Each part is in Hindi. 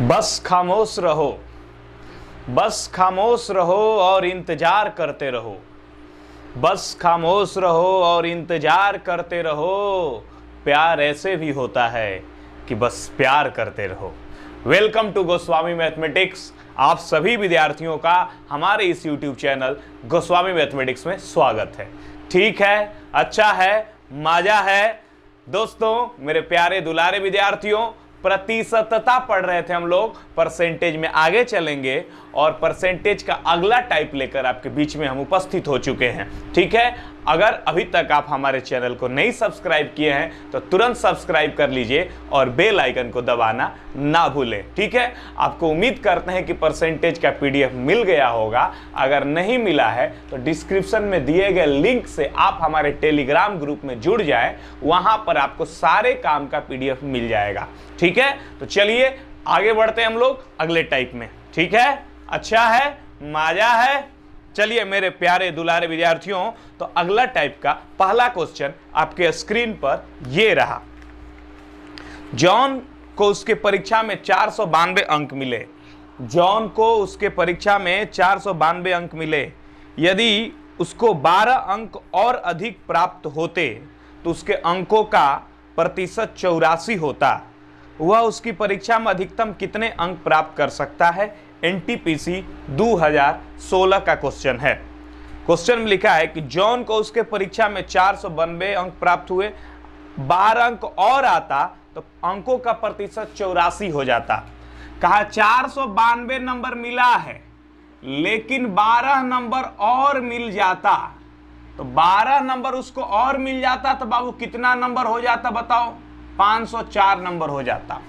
बस खामोश रहो, बस खामोश रहो और इंतजार करते रहो। बस खामोश रहो और इंतजार करते रहो। प्यार ऐसे भी होता है कि बस प्यार करते रहो। Welcome to Goswami mathematics. आप सभी विद्यार्थियों का हमारे इस YouTube चैनल गोस्वामी मैथमेटिक्स में स्वागत है। ठीक है, अच्छा है, मजा है। दोस्तों, मेरे प्यारे दुलारे विद्यार्थियों, प्रतिशतता पढ़ रहे थे हम लोग, परसेंटेज में आगे चलेंगे और परसेंटेज का अगला टाइप लेकर आपके बीच में हम उपस्थित हो चुके हैं। ठीक है, अगर अभी तक आप हमारे चैनल को नहीं सब्सक्राइब किए हैं तो तुरंत सब्सक्राइब कर लीजिए और बेल आइकन को दबाना ना भूलें। ठीक है, आपको उम्मीद करते हैं कि परसेंटेज का PDF मिल गया होगा। अगर नहीं मिला है तो डिस्क्रिप्शन में दिए गए लिंक से आप हमारे टेलीग्राम ग्रुप में जुड़ जाएं, वहां पर आपको सारे काम का PDF मिल जाएगा। ठीक है, तो चलिए आगे बढ़ते हैं हम लोग अगले टाइप में। ठीक है, अच्छा है, मजा है। चलिए मेरे प्यारे दुलारे विद्यार्थियों, तो अगला टाइप का पहला क्वेश्चन आपके स्क्रीन पर ये रहा। जॉन को उसके परीक्षा में 492 अंक मिले। जॉन को उसके परीक्षा में 492 अंक मिले। यदि उसको 12 अंक और अधिक प्राप्त होते तो उसके अंकों का प्रतिशत 84 होता। वह उसकी परीक्षा में अधिकतम कितने अंक प्राप्त कर सकता है? NTPC 2016 का क्वेश्चन है। क्वेश्चन में लिखा है कि जॉन को उसके परीक्षा में 492 अंक प्राप्त हुए, 12 अंक और आता तो अंकों का प्रतिशत 84 हो जाता। कहा 492 नंबर मिला है लेकिन 12 नंबर और मिल जाता, तो 12 नंबर उसको और मिल जाता तो बाबू कितना नंबर हो जाता बताओ? 504 नंबर हो जाता।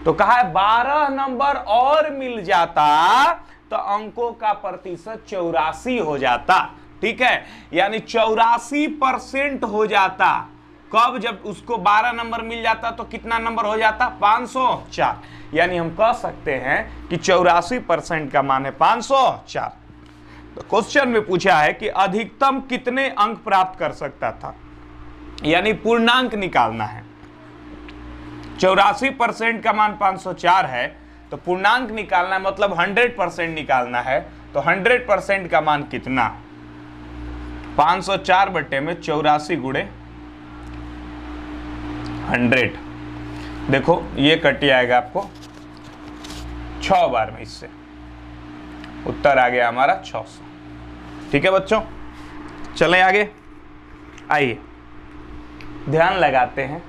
तो कहा है 12 नंबर और मिल जाता तो अंकों का प्रतिशत 84 हो जाता। ठीक है, यानी 84% हो जाता। कब? जब उसको 12 नंबर मिल जाता तो कितना नंबर हो जाता? 504। यानी हम कह सकते हैं कि 84% का मान है 504। तो क्वेश्चन में पूछा है कि अधिकतम कितने अंक प्राप्त कर सकता था, यानी पूर्णांक निकालना है। 84% का मान 504 है तो पूर्णांक निकालना है, मतलब 100% निकालना है। तो 100% का मान कितना? 504 बटे में 84 गुणे 100। देखो ये कट आएगा आपको 6 बार में, इससे उत्तर आ गया हमारा 600। ठीक है बच्चों, चलें आगे। आइए ध्यान लगाते हैं,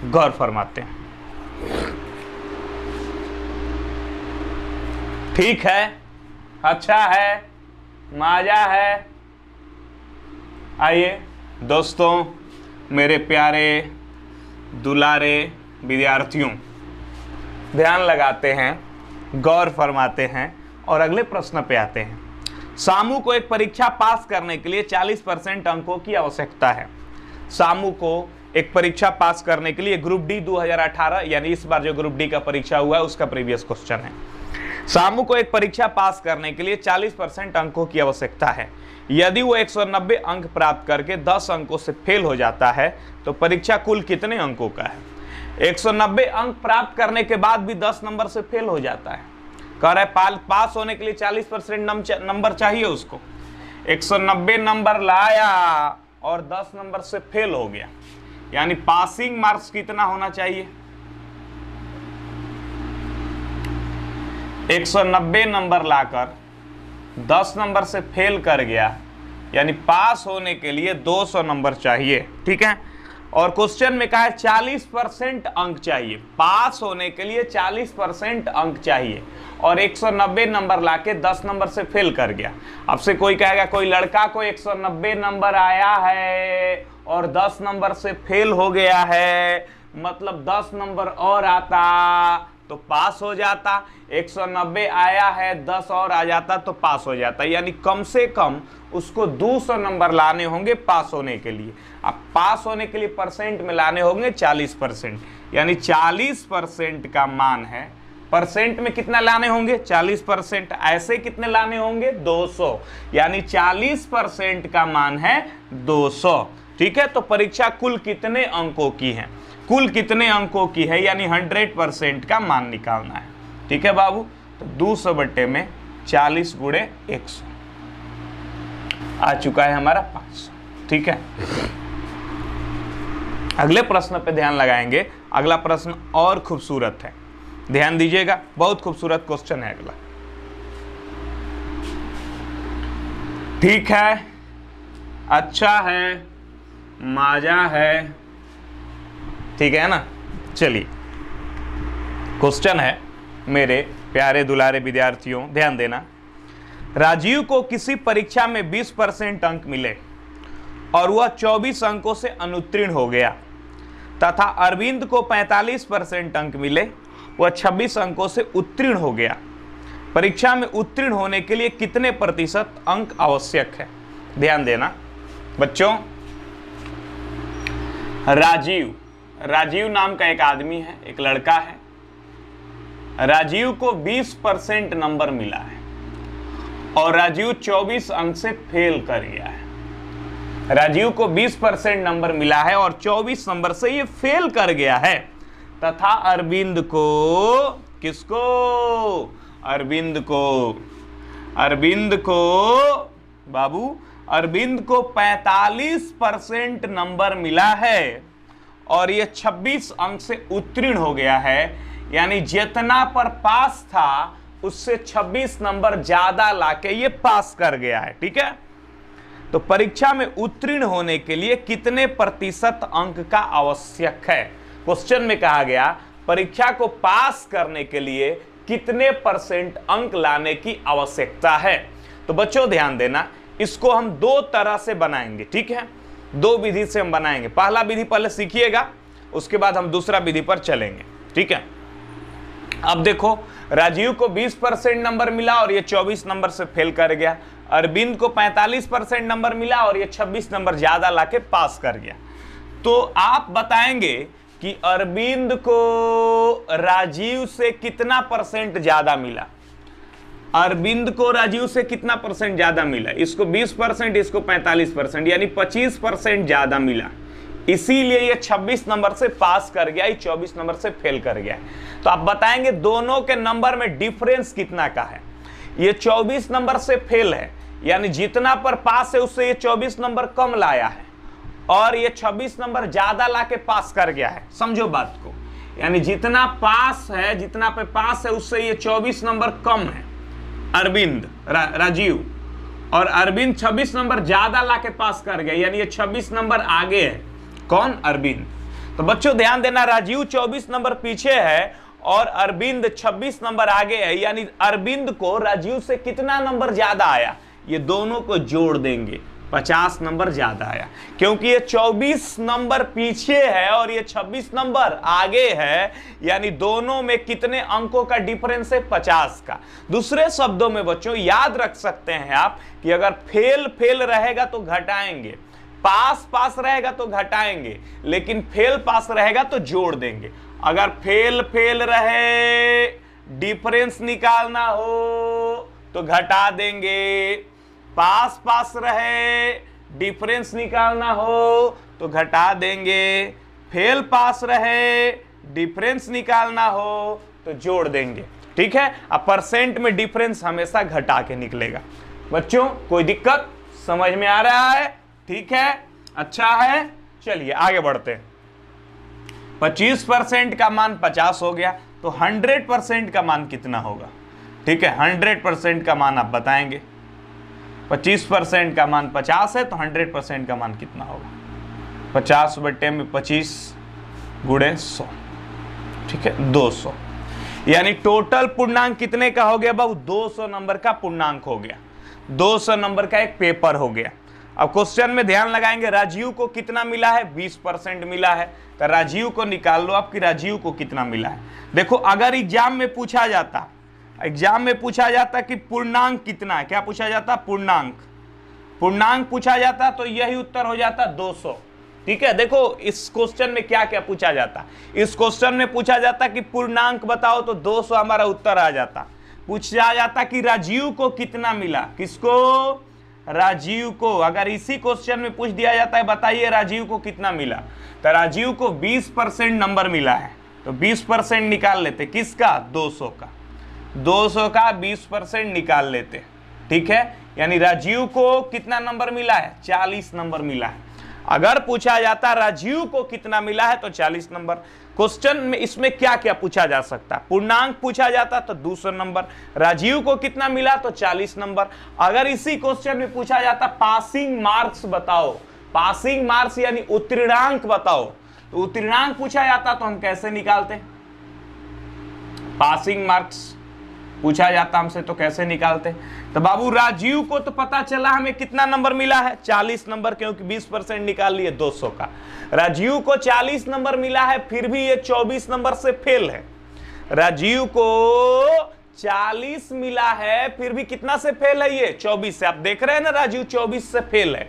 गौर फरमाते हैं। ठीक है, अच्छा है, मजा है। आइए दोस्तों, मेरे प्यारे दुलारे विद्यार्थियों, ध्यान लगाते हैं, गौर फरमाते हैं और अगले प्रश्न पे आते हैं। सामू को एक परीक्षा पास करने के लिए 40% अंकों की आवश्यकता है। सामू को एक परीक्षा पास करने के लिए ग्रुप डी 2018, यानी इस बार जो ग्रुप डी का परीक्षा हुआ है उसका प्रीवियस क्वेश्चन है। सामू को एक परीक्षा पास करने के लिए 40% अंकों की आवश्यकता है। यदि वो 190 अंक प्राप्त करके 10 अंकों से फेल हो जाता है तो परीक्षा कुल कितने अंकों का है? 190 अंक प्राप्त करने के बाद भी 10 नंबर से फेल हो जाता है। कह रहा है पास होने के लिए 40% नंबर चाहिए उसको। 190 नंबर लाया और 10 नंबर से फेल हो गया, यानी पासिंग मार्क्स कितना होना चाहिए? 190 नंबर लाकर 10 नंबर से फेल कर गया, यानी पास होने के लिए 200 नंबर चाहिए। ठीक है, और क्वेश्चन में कहा है 40% अंक चाहिए। पास होने के लिए 40% अंक चाहिए और 190 नंबर लाके 10 नंबर से फेल कर गया। अब से कोई कहेगा कोई लड़का को 190 नंबर आया है और 10 नंबर से फेल हो गया है, मतलब 10 नंबर और आता तो पास हो जाता। 190 आया है, 10 और आ जाता तो पास हो जाता। यानी कम से कम उसको 200 नंबर लाने होंगे पास होने के लिए। अब पास होने के लिए परसेंट में लाने होंगे 40%, यानी 40% का मान है। परसेंट में कितना लाने होंगे? 40%। ऐसे कितने लाने होंगे? 200, यानी 40% का मान है 200। ठीक है, तो परीक्षा कुल कितने अंकों की है? कुल कितने अंकों की है, यानी 100% का मान निकालना है। ठीक है बाबू, तो 200 में 40 गुणे 100 आ चुका है हमारा 500। ठीक है, अगले प्रश्न पे ध्यान लगाएंगे। अगला प्रश्न और खूबसूरत है, ध्यान दीजिएगा, बहुत खूबसूरत क्वेश्चन है अगला। ठीक है, अच्छा है, मजा है, ठीक है ना। चलिए, क्वेश्चन है मेरे प्यारे दुलारे विद्यार्थियों, ध्यान देना। राजीव को किसी परीक्षा में 20% अंक मिले और वह 24 अंकों से अनुत्तीर्ण हो गया, तथा अरविंद को 45% अंक मिले, वह 26 अंकों से उत्तीर्ण हो गया। परीक्षा में उत्तीर्ण होने के लिए कितने प्रतिशत अंक आवश्यक है? ध्यान देना बच्चों। राजीव नाम का एक आदमी है, एक लड़का है। राजीव को 20% नंबर मिला है और राजीव 24 अंक से फेल कर गया है। राजीव को 20% नंबर मिला है और 24 नंबर से ये फेल कर गया है, तथा अरविंद को, किसको? अरविंद को बाबू, अरविंद को 45% नंबर मिला है और ये 26 अंक से उत्तीर्ण हो गया है। यानी जितना पर पास था उससे 26 नंबर ज्यादा लाके ये पास कर गया है। ठीक है, तो परीक्षा में उत्तीर्ण होने के लिए कितने प्रतिशत अंक का आवश्यक है? क्वेश्चन में कहा गया परीक्षा को पास करने के लिए कितने % अंक लाने की आवश्यकता है। तो बच्चों ध्यान देना, इसको हम दो तरह से बनाएंगे। ठीक है, दो विधि से हम बनाएंगे। पहला विधि पहले सीखिएगा, उसके बाद हम दूसरा विधि पर चलेंगे। ठीक है, अब देखो, राजीव को 20% नंबर मिला और ये 24 नंबर से फेल कर गया। अरविंद को 45% नंबर मिला और ये 26 नंबर ज्यादा लाके पास कर गया। तो आप बताएंगे कि अरविंद को राजीव से कितना % ज्यादा मिला? अरविंद को राजीव से कितना % ज्यादा मिला? इसको 20%, इसको 45%, यानी 25% ज्यादा मिला। इसीलिए ये 26 नंबर से पास कर गया, ये 24 नंबर से फेल कर गया। तो आप बताएंगे दोनों के नंबर में डिफरेंस कितना का है? ये 24 नंबर से फेल है, यानी जितना पर पास है उससे ये 24 नंबर कम लाया है, और ये 26 नंबर ज्यादा लाके पास कर गया है। समझो बात को, यानी जितना पास है, जितना पे पास है उससे ये 24 नंबर कम है अरविंद, राजीव, और अरविंद 26 नंबर ज्यादा लाके पास कर गया, यानी ये 26 नंबर आगे है। कौन? अरविंद। तो बच्चों ध्यान देना, राजीव 24 नंबर पीछे है और अरविंद 26 नंबर आगे है, यानी अरविंद को राजीव से कितना नंबर ज्यादा आया? ये दोनों को जोड़ देंगे, 50 नंबर ज्यादा आया, क्योंकि ये 24 नंबर पीछे है और ये 26 नंबर आगे है, यानी दोनों में कितने अंकों का डिफरेंस है? 50 का। दूसरे शब्दों में बच्चों याद रख सकते हैं आप कि अगर फेल रहेगा तो घटाएंगे, पास रहेगा तो घटाएंगे, लेकिन फेल पास रहेगा तो जोड़ देंगे। अगर फेल रहे, डिफरेंस निकालना हो तो घटा देंगे, पास रहे, डिफरेंस निकालना हो तो घटा देंगे, फेल पास रहे, डिफरेंस निकालना हो तो जोड़ देंगे। ठीक है, अब % में डिफरेंस हमेशा घटा के निकलेगा। बच्चों कोई दिक्कत समझ में आ रहा है? ठीक है, अच्छा है, चलिए आगे बढ़ते हैं। 25% का मान 50 हो गया, तो 100% का मान कितना होगा? ठीक है, 100% का मान आप बताएंगे। 25% का मान 50 है, तो 100% का मान कितना होगा? 50/25 गुणे 100, ठीक है, 200। यानी टोटल पूर्णांक कितने का हो गया बाबू? 200 नंबर का पूर्णांक हो गया, 200 नंबर का एक पेपर हो गया। अब क्वेश्चन में ध्यान लगाएंगे, राजीव को कितना मिला है? 20% मिला है, तो राजीव को निकाल लो आपकी, राजीव को कितना मिला है। देखो, अगर एग्जाम में पूछा जाता कि पूर्णांक कितना है, क्या पूछा जाता? पूर्णांक पूछा जाता तो यही उत्तर हो जाता 200। ठीक है, देखो इस क्वेश्चन में क्या क्या पूछा जाता। इस क्वेश्चन में पूछा जाता कि पूर्णांक बताओ, तो 200 हमारा उत्तर आ जाता। पूछा जाता कि राजीव को कितना मिला, किसको? राजीव को। अगर इसी क्वेश्चन में पूछ दिया जाता है बताइए राजीव को कितना मिला, तो राजीव को 20% नंबर मिला है, तो 20% निकाल लेते, किसका? 200 का। 200 का 20% निकाल लेते, ठीक है। यानी राजीव को कितना नंबर मिला है, 40 नंबर मिला है। अगर पूछा जाता राजीव को कितना मिला है तो 40 नंबर। क्वेश्चन में इसमें क्या क्या पूछा जा सकता है, पूर्णांक पूछा जाता तो 200 नंबर, राजीव को कितना मिला तो 40 नंबर। अगर इसी क्वेश्चन में पूछा जाता पासिंग मार्क्स बताओ, पासिंग मार्क्स यानी उत्तीर्णांक बताओ, तो उत्तीर्णांक पूछा जाता तो हम कैसे निकालते, पासिंग मार्क्स पूछा जाता हमसे तो कैसे निकालते। तो बाबू राजीव को तो पता चला हमें कितना नंबर मिला है, 40 नंबर, क्योंकि 20% निकाल लिए 200 का। राजीव को 40 नंबर मिला है, फिर भी ये 24 नंबर से फेल है। राजीव को 40 मिला है, फिर भी कितना से फेल है, ये 24 से। आप देख रहे हैं ना, राजीव 24 से फेल है।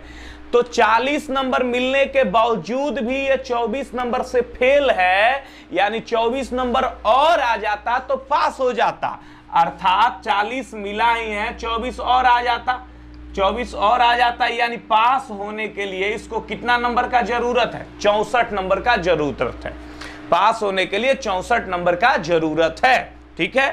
तो 40 नंबर मिलने के बावजूद भी ये 24 नंबर से फेल है, यानी 24 नंबर और आ जाता तो पास हो जाता। अर्थात 40 मिला ही है, 24 और आ जाता, 24 और आ जाता, यानी पास होने के लिए इसको कितना नंबर का जरूरत है, 64 नंबर का जरूरत है। पास होने के लिए 64 नंबर का जरूरत है, ठीक है।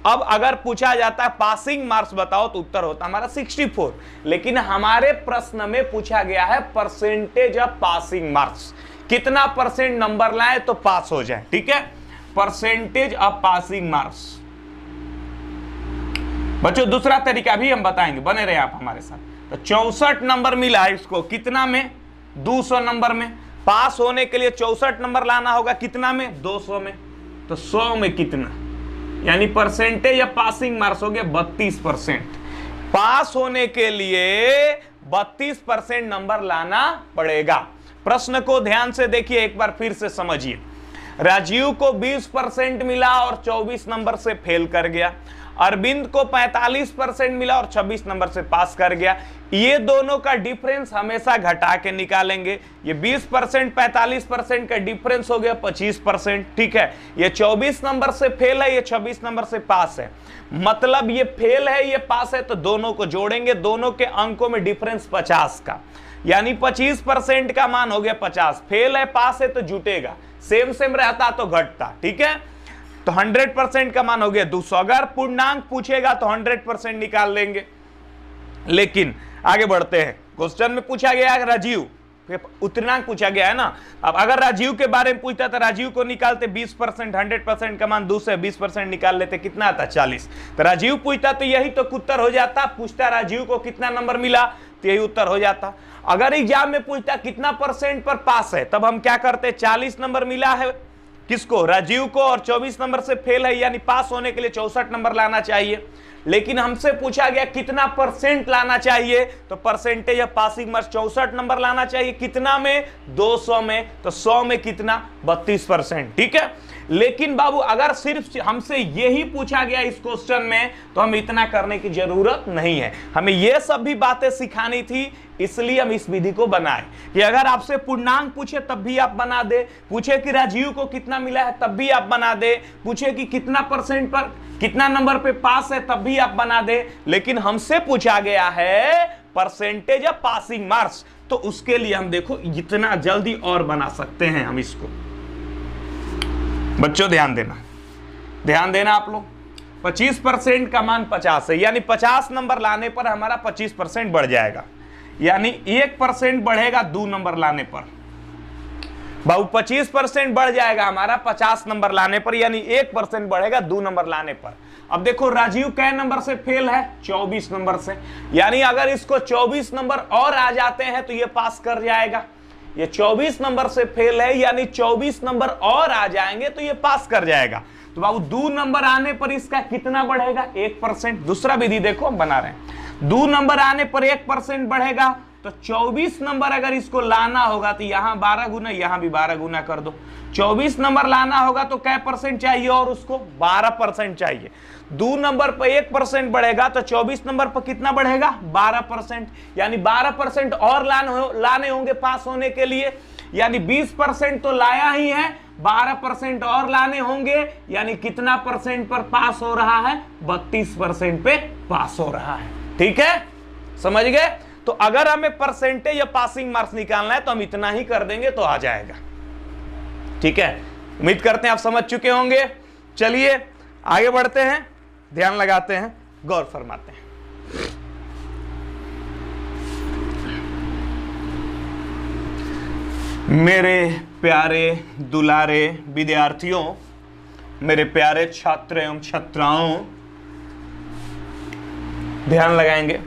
अब अगर पूछा जाता है पासिंग मार्क्स बताओ तो उत्तर होता हमारा 64, लेकिन हमारे प्रश्न में पूछा गया है परसेंटेज ऑफ पासिंग मार्क्स, कितना परसेंट नंबर लाए तो पास हो जाए, ठीक है। Percentage of passing marks. बच्चों दूसरा तरीका भी हम बताएंगे, बने रहे आप हमारे साथ। तो 64 नंबर मिला है इसको, कितना में, 200 नंबर में। पास होने के लिए 64 नंबर लाना होगा, कितना में, 200 में। तो 100 में कितना, यानी परसेंटेज या पासिंग मार्क्स हो गया 32%। पास होने के लिए 32% नंबर लाना पड़ेगा। प्रश्न को ध्यान से देखिए, एक बार फिर से समझिए। राजीव को 20% मिला और 24 नंबर से फेल कर गया। अरविंद को 45% मिला और 26 नंबर से पास कर गया। ये दोनों का डिफरेंस हमेशा घटा के निकालेंगे। ये 20% 45% का डिफरेंस हो गया 25%, ठीक है। ये 24 नंबर से फेल है, ये 26 नंबर से पास है। मतलब ये फेल है, ये पास है, तो दोनों को जोड़ेंगे, दोनों के अंकों में डिफरेंस 50 का, यानी 25% का मान हो गया 50। फेल है पास है तो जुटेगा, सेम सेम रहता तो घटता, ठीक है। तो 100% का मान हो गया 200। अगर पूर्णांक पूछेगा तो 100% निकाल लेंगे। लेकिन आगे बढ़ते हैं, क्वेश्चन में पूछा गया है राजीव, उत्तीर्णांक पूछा गया है ना। अब अगर राजीव के बारे में पूछता तो राजीव को निकालते 20%, 100% का मान 200 है, 20% निकाल लेते, कितना आता 40। तो राजीव पूछता तो यही तो उत्तर हो जाता। पूछता राजीव को कितना नंबर मिला तो यही उत्तर हो जाता। अगर एग्जाम में पूछता कितना परसेंट पर पास है, तब हम क्या करते, 40 नंबर मिला है किसको, राजीव को, और 24 नंबर से फेल है, यानी पास होने के लिए 64 नंबर लाना चाहिए। लेकिन हमसे पूछा गया कितना परसेंट लाना चाहिए, तो percentage of passing marks 64 number लाना चाहिए। कितना में, 200 में। तो 100 में कितना, 32%, ठीक है। लेकिन बाबू अगर सिर्फ हमसे यही पूछा गया इस क्वेश्चन में, तो हम इतना करने की जरूरत नहीं है। हमें ये सब भी बातें सिखानी थी, इसलिए हम इस विधि को बनाए कि अगर आपसे पूर्णांक पूछे तब भी आप बना दे, पूछे कि राजीव को कितना मिला है तब भी आप बना दे, पूछे कि कितना परसेंट पर, कितना नंबर पे पास है तब भी आप बना दे। लेकिन हमसे पूछा गया है परसेंटेज ऑफ पासिंग मार्क्स, तो उसके लिए हम देखो इतना जल्दी और बना सकते हैं हम इसको। बच्चों ध्यान देना आप लोग। 25% का मान 50 है, यानी 50 नंबर लाने पर हमारा 25% बढ़ जाएगा, यानी 1% बढ़ेगा 2 नंबर लाने पर। बाबू 25% बढ़ जाएगा हमारा 50 नंबर लाने पर, यानी 1% बढ़ेगा 2 नंबर लाने पर। अब देखो राजीव कै नंबर से फेल है, 24 नंबर से, यानी अगर इसको 24 नंबर और आ जाते हैं तो ये पास कर जाएगा। ये 24 नंबर से फेल है, यानी 24 नंबर और आ जाएंगे तो ये पास कर जाएगा। तो बाबू 2 नंबर आने पर इसका कितना बढ़ेगा, 1%। दूसरा विधि देखो हम बना रहे हैं, 2 नंबर आने पर 1% बढ़ेगा। तो 24 नंबर अगर इसको लाना होगा तो यहां 12 गुना, यहां भी 12 गुना कर दो। 24 नंबर लाना होगा तो कै परसेंट चाहिए, और उसको 12% चाहिए। 2 नंबर पर 1% बढ़ेगा तो 24 नंबर पर कितना बढ़ेगा, 12%, यानी 12% और लाने होंगे पास होने के लिए। यानी 20% तो लाया ही है, 12% और लाने होंगे, यानी कितना परसेंट पर पास हो रहा है, 32% पे पास हो रहा है। ठीक है, समझ गए। तो अगर हमें परसेंटेज या पासिंग मार्क्स निकालना है तो हम इतना ही कर देंगे तो आ जाएगा। ठीक है, उम्मीद करते हैं आप समझ चुके होंगे। चलिए आगे बढ़ते हैं। ध्यान लगाते हैं, गौर फरमाते हैं। मेरे प्यारे दुलारे विद्यार्थियों, मेरे प्यारे छात्र एवं छात्राओं, ध्यान लगाएंगे,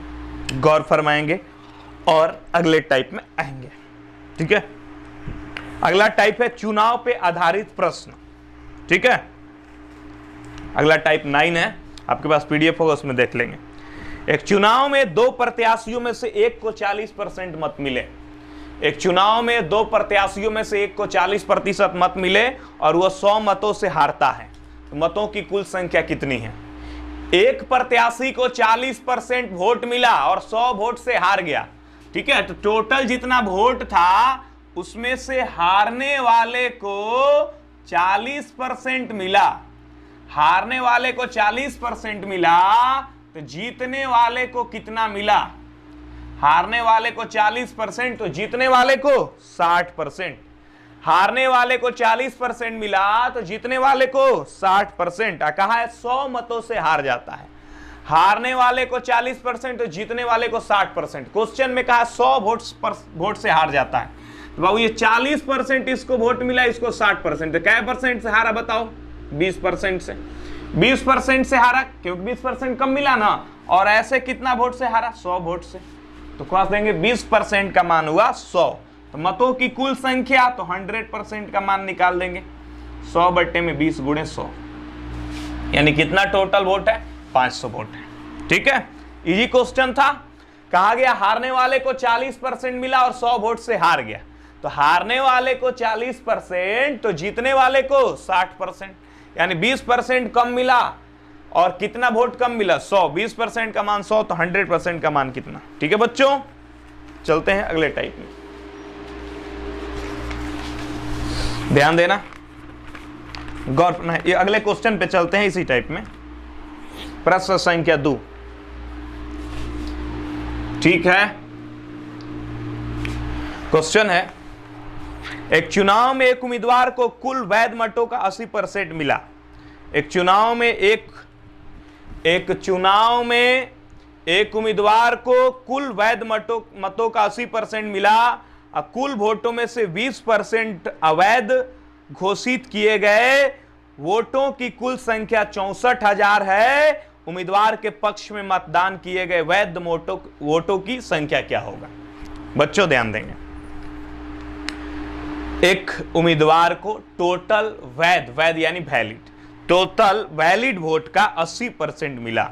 गौर फरमाएंगे और अगले टाइप में आएंगे। ठीक है, अगला टाइप है चुनाव पे आधारित प्रश्न। ठीक है, अगला टाइप 9 है, आपके पास पीडीएफ होगा, उसमें देख लेंगे। एक चुनाव में दो प्रत्याशियों में से एक को 40% मत मिले। एक चुनाव में दो प्रत्याशियों में से एक को 40% मत मिले और वह 100 मतों से हारता है, तो मतों की कुल संख्या कितनी है? एक प्रत्याशी को 40% वोट मिला और 100 वोट से हार गया। ठीक है, तो टोटल जितना वोट था उसमें से हारने वाले को 40% मिला। हारने वाले को 40% मिला, तो जीतने वाले को कितना मिला? हारने वाले को 40%, तो जीतने वाले को 60%। हारने वाले को 40% मिला, तो जीतने वाले को 60%। कहा है 100 मतों से हार जाता है। हारने वाले को 40%, तो जीतने वाले को 60%। क्वेश्चन में कहा 100 वोट से हार जाता है, तो बाबू ये 40% इसको वोट मिला, इसको 60%, तो क्या परसेंट से हारा बताओ? 20% से। 20% से हारा क्योंकि 20% कम मिला ना, और ऐसे कितना वोट से हारा? 100 वोट से। तो क्या देंगे? 20% का मान हुआ 100। तो मतों की कुल संख्या, तो 100% का मान निकाल देंगे। 100 बट्टे में 20 गुणे 100, यानी कितना टोटल वोट है? 500 वोट है। ठीक है, इजी क्वेश्चन था। कहा गया हारने वाले को 40% मिला और 100 वोट से हार गया, तो हारने वाले को 40%, तो जीतने वाले को 60%, यानी 20% कम मिला और कितना वोट कम मिला? 100। 20% का मान 100, तो 100% का मान कितना? ठीक है बच्चों, चलते हैं अगले टाइप में, ध्यान देना, गौर। ये अगले क्वेश्चन पे चलते हैं, इसी टाइप में, प्रश्न संख्या 2। ठीक है, क्वेश्चन है एक चुनाव में एक उम्मीदवार को कुल वैध मतों का 80% मिला। एक चुनाव में एक उम्मीदवार को कुल वैध मतों का 80% मिला और कुल वोटों में से 20% अवैध घोषित किए गए। वोटों की कुल संख्या 64,000 है। उम्मीदवार के पक्ष में मतदान किए गए वैध वोटों की संख्या क्या होगा? बच्चों ध्यान देंगे, एक उम्मीदवार को टोटल वैध यानी वैलिड, टोटल वैलिड वोट का 80% मिला।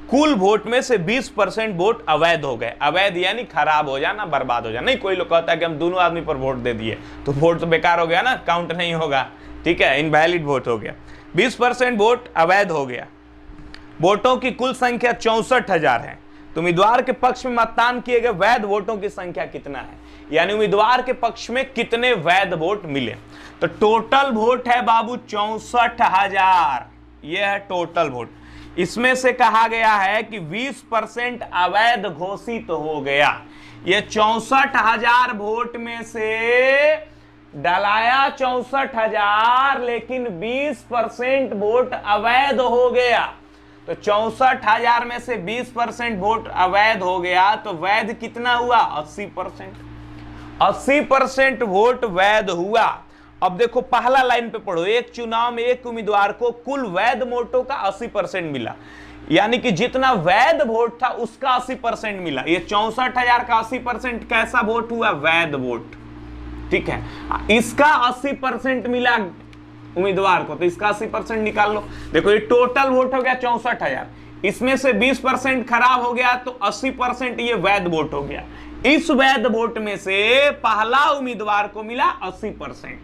कुल वोट में से 20% वोट अवैध हो गए। अवैध यानी खराब हो जाना, बर्बाद हो जाना। नहीं, कोई लोग कहता है कि हम दोनों आदमी पर वोट दे दिए तो वोट तो बेकार हो गया ना, काउंट नहीं होगा। ठीक है, इनवैलिड वोट हो गया। 20% वोट अवैध हो गया। वोटों की कुल संख्या 64,000 है। तो उम्मीदवार के पक्ष में मतदान किए गए वैध वोटों की संख्या कितना है, यानी उम्मीदवार के पक्ष में कितने वैध वोट मिले? तो टोटल वोट है बाबू 64,000। यह है टोटल वोट। इसमें से कहा गया है कि 20% अवैध घोषित हो गया। ये 64,000 वोट में से डलाया 64,000, लेकिन 20% वोट अवैध हो गया। तो 64,000 में से 20% वोट अवैध हो गया, तो वैध कितना हुआ? 80%। 80% वोट वैध हुआ। अब देखो पहला लाइन पे पढ़ो, एक चुनाव में एक उम्मीदवार को कुल वैध वोटों का 80% मिला, यानी कि जितना वैध वोट था उसका 80% मिला। ये 64,000 का 80% कैसा वोट हुआ? वैध वोट। ठीक है, इसका 80% मिला उम्मीदवार को, तो इसका 80% निकाल लो। देखो ये टोटल वोट हो गया 64,000, इसमें से 20% खराब हो गया, तो 80% ये वैध वोट हो गया। इस वैध वोट में से पहला उम्मीदवार को मिला 80%।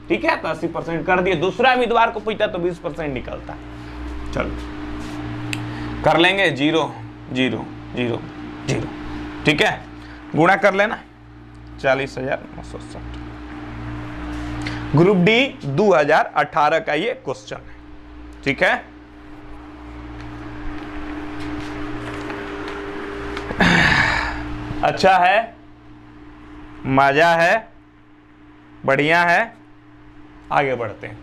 ठीक है, तो 80% कर दिए। दूसरा उम्मीदवार को पूछता तो 20% निकलता। चलो कर लेंगे, 0 0 0 0। ठीक है, गुणा कर लेना, 40,960। ग्रुप डी 2018 का ये क्वेश्चन है। ठीक है, अच्छा है, मजा है, बढ़िया है, आगे बढ़ते हैं।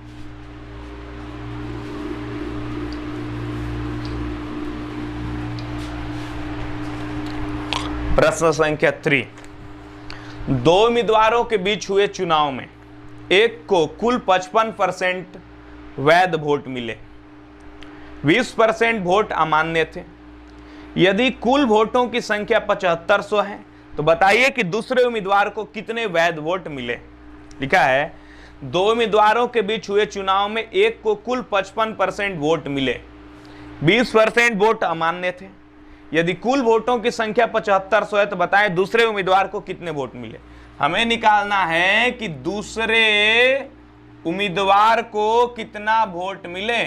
प्रश्न संख्या 3, दो उम्मीदवारों के बीच हुए चुनाव में एक को कुल 55% वैध वोट मिले, 20% वोट अमान्य थे। यदि कुल वोटों की संख्या 7500 है तो बताइए कि दूसरे उम्मीदवार को कितने वैध वोट मिले। लिखा है दो उम्मीदवारों के बीच हुए चुनाव में एक को कुल 55% वोट मिले, 20% वोट अमान्य थे। यदि कुल वोटों की संख्या 7500 है तो बताएं दूसरे उम्मीदवार को कितने वोट मिले। हमें निकालना है कि दूसरे उम्मीदवार को कितना वोट मिले,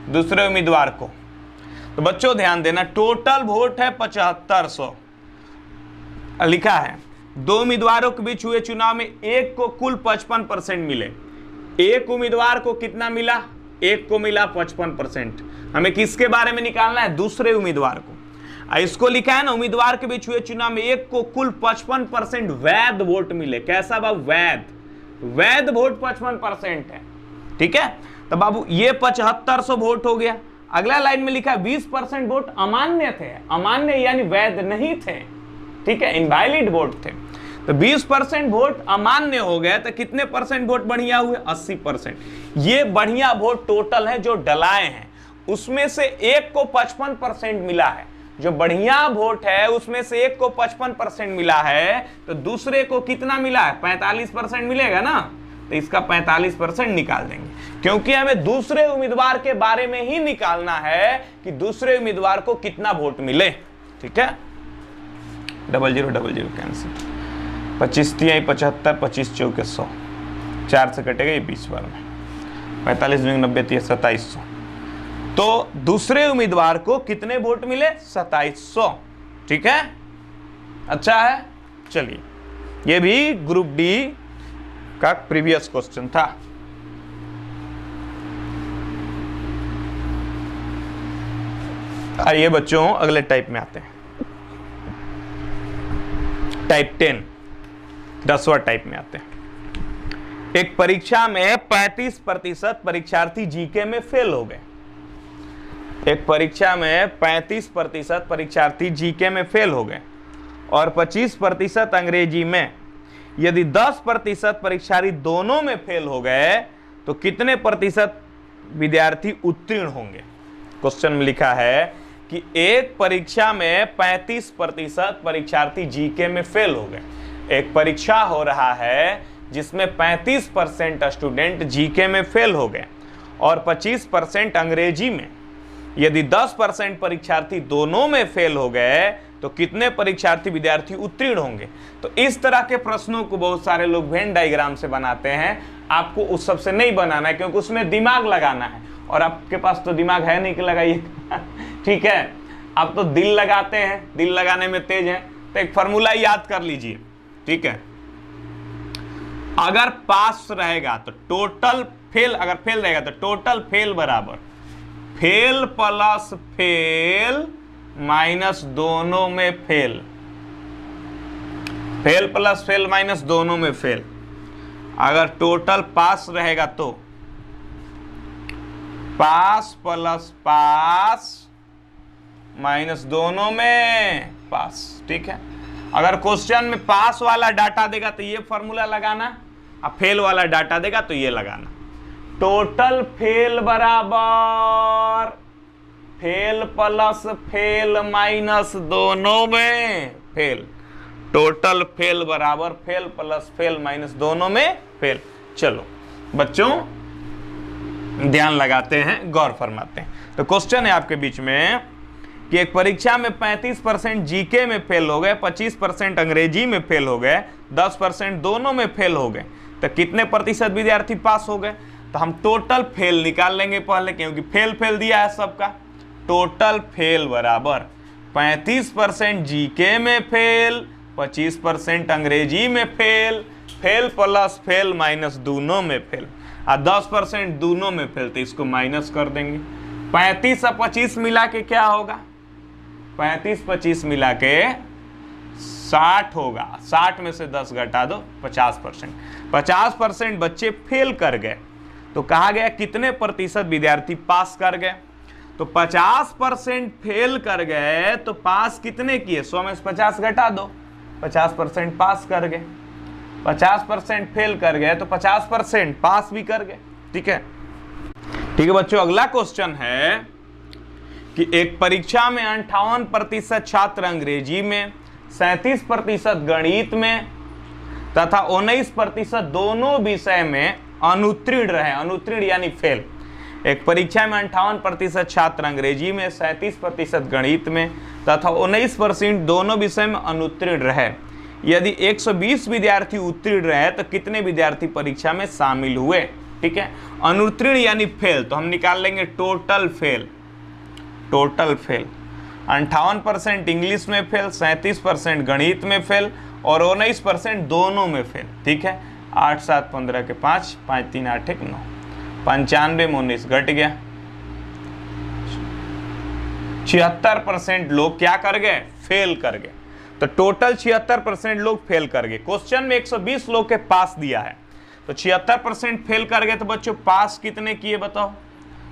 दूसरे उम्मीदवार को। तो बच्चों ध्यान देना, टोटल वोट है 7500। लिखा है दो उम्मीदवारों के बीच हुए चुनाव में एक को कुल 55% मिले। एक उम्मीदवार को कितना मिला, एक को मिला 55%। हमें किसके बारे में निकालना है, दूसरे उम्मीदवार को। इसको लिखा है ना, उम्मीदवार के बीच हुए चुनाव में एक को कुल 55% वैध वोट मिले। कैसा बाबू, वैध, वैध वोट 55% है। ठीक है, तो बाबू ये 7500 वोट हो गया। अगला लाइन में लिखा 20% वोट अमान्य थे, अमान्य यानी वैध नहीं थे। ठीक है, इनवैलिड वोट थे। तो 20% वोट अमान्य हो गए तो कितने परसेंट वोट बढ़िया हुए, 80%। ये बढ़िया वोट टोटल है जो डलाए हैं, उसमें से एक को 55% मिला है। जो बढ़िया वोट है उसमें से एक को 55% मिला है, तो दूसरे को कितना मिला है, 45% मिलेगा ना। तो इसका 45% निकाल देंगे, क्योंकि हमें दूसरे उम्मीदवार के बारे में ही निकालना है कि दूसरे उम्मीदवार को कितना वोट मिले। ठीक है, 0000 कैंसिल, 25 तिहाई 75, 25 चौके 100, 4 से कटेगा ये 20 बार में, 45 90 30 2700। तो दूसरे उम्मीदवार को कितने वोट मिले, 2700। ठीक है, अच्छा है। चलिए, ये भी ग्रुप डी का प्रीवियस क्वेश्चन था। आइए बच्चों अगले टाइप में आते हैं, टाइप 10, 10वां टाइप में आते हैं। एक परीक्षा में 35% परीक्षार्थी जीके में फेल हो गए। एक परीक्षा में 35% परीक्षार्थी जीके में फेल हो गए और 25% अंग्रेजी में। यदि 10% परीक्षार्थी दोनों में फेल हो गए तो कितने प्रतिशत विद्यार्थी उत्तीर्ण होंगे। क्वेश्चन में लिखा है कि एक परीक्षा में 35% परीक्षार्थी जीके में फेल हो गए। एक परीक्षा हो रहा है जिसमें 35% स्टूडेंट जीके में फेल हो गए और 25% अंग्रेजी में। यदि 10% परीक्षार्थी दोनों में फेल हो गए तो कितने परीक्षार्थी विद्यार्थी उत्तीर्ण होंगे। तो इस तरह के प्रश्नों को बहुत सारे लोग वेन डायग्राम से बनाते हैं। आपको उस सब से नहीं बनाना है, क्योंकि उसमें दिमाग लगाना है, और आपके पास तो दिमाग है नहीं कि लगाइए। ठीक है, आप तो दिल लगाते हैं, दिल लगाने में तेज हैं। तो एक फॉर्मूला याद कर लीजिए। ठीक है, अगर पास रहेगा तो टोटल फेल, अगर फेल रहेगा तो टोटल फेल बराबर फेल प्लस फेल माइनस दोनों में fail, fail plus fail minus दोनों में फेल। अगर टोटल पास रहेगा तो पास प्लस पास माइनस दोनों में पास। ठीक है, अगर क्वेश्चन में पास वाला डाटा देगा तो ये फॉर्मूला लगाना, और फेल वाला डाटा देगा तो ये लगाना। टोटल फेल बराबर फेल प्लस फेल माइनस दोनों में फेल। टोटल फेल बराबर फेल प्लस फेल माइनस दोनों में फेल। चलो बच्चों ध्यान लगाते हैं, गौर फरमाते हैं। तो क्वेश्चन है आपके बीच में कि एक परीक्षा में 35% जीके में फेल हो गए, 25% अंग्रेजी में फेल हो गए, 10% दोनों में फेल हो गए, तो कितने प्रतिशत विद्यार्थी पास हो गए। तो हम टोटल फेल निकाल लेंगे पहले, क्योंकि फेल फेल दिया है सबका। टोटल फेल बराबर 35% जीके में फेल, 25% अंग्रेजी में fail, fail plus fail minus दोनों में फेल, और 10% दोनों में फेल, तो इसको माइनस कर देंगे। 35 और 25 मिला के क्या होगा, 35-25 मिला के 60 होगा। 60 में से 10 घटा दो, 50%। 50% बच्चे फेल कर गए, तो कहा गया कितने प्रतिशत विद्यार्थी पास कर गए। तो 50% फेल कर गए तो पास कितने किए? 100 में से 50 घटा दो, 50% पास कर गए। 50% फेल कर गए तो 50% पास भी कर गए। ठीक है, ठीक है बच्चों, अगला क्वेश्चन है कि एक परीक्षा में 58% छात्र अंग्रेजी में, 37% गणित में तथा 19% दोनों विषय में अनुत्तीर्ण रहे। अनुत्तीर्ण यानी फेल। एक परीक्षा में 58% छात्र अंग्रेजी में, 37% गणित में तथा 19% दोनों विषय में अनुत्तीर्ण रहे। यदि 120 विद्यार्थी उत्तीर्ण रहे तो कितने विद्यार्थी परीक्षा में शामिल हुए? ठीक है, अनुत्तीर्ण यानी फेल, तो हम निकाल लेंगे total fail. Total fail 58% English में फेल, 37% गणित में फेल और 19% दोनों में फेल। ठीक है, 8 7 15 के 5, 5 3 8 1 9, 95 में 19 घट गया। 76% लोग क्या कर गए? फेल कर गए। तो टोटल 76% लोग फेल कर गए। क्वेश्चन में 120 लोग के पास दिया है, तो 76% फेल कर गए तो बच्चों पास कितने किए बताओ?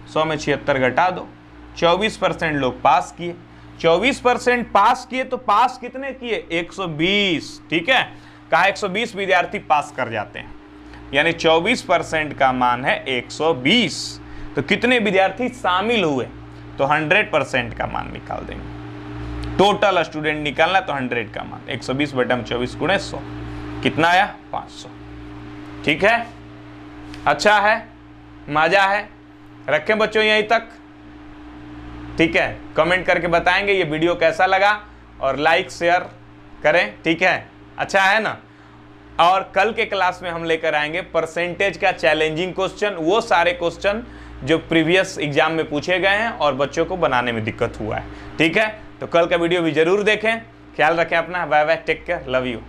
100 में 76 घटा दो। 24% लोग पास किए। 24% पास किए तो पास कितने किए? 120। ठीक है, कहा 120 विद्यार्थी पास कर जाते हैं, यानी 24% का मान है 120। तो कितने विद्यार्थी शामिल हुए? तो 100% का मान निकाल देंगे। टोटल स्टूडेंट निकालना तो 100 का मान 120 बटा 24 गुणे 100 कितना आया? 500। ठीक है, अच्छा है, मजा है। रखें बच्चों यहीं तक। ठीक है, कमेंट करके बताएंगे ये वीडियो कैसा लगा और लाइक शेयर करें। ठीक है, अच्छा है ना। और कल के क्लास में हम लेकर आएंगे परसेंटेज का चैलेंजिंग क्वेश्चन, वो सारे क्वेश्चन जो प्रीवियस एग्जाम में पूछे गए हैं और बच्चों को बनाने में दिक्कत हुआ है। ठीक है, तो कल का वीडियो भी जरूर देखें। ख्याल रखें अपना। Bye bye, take care, love you.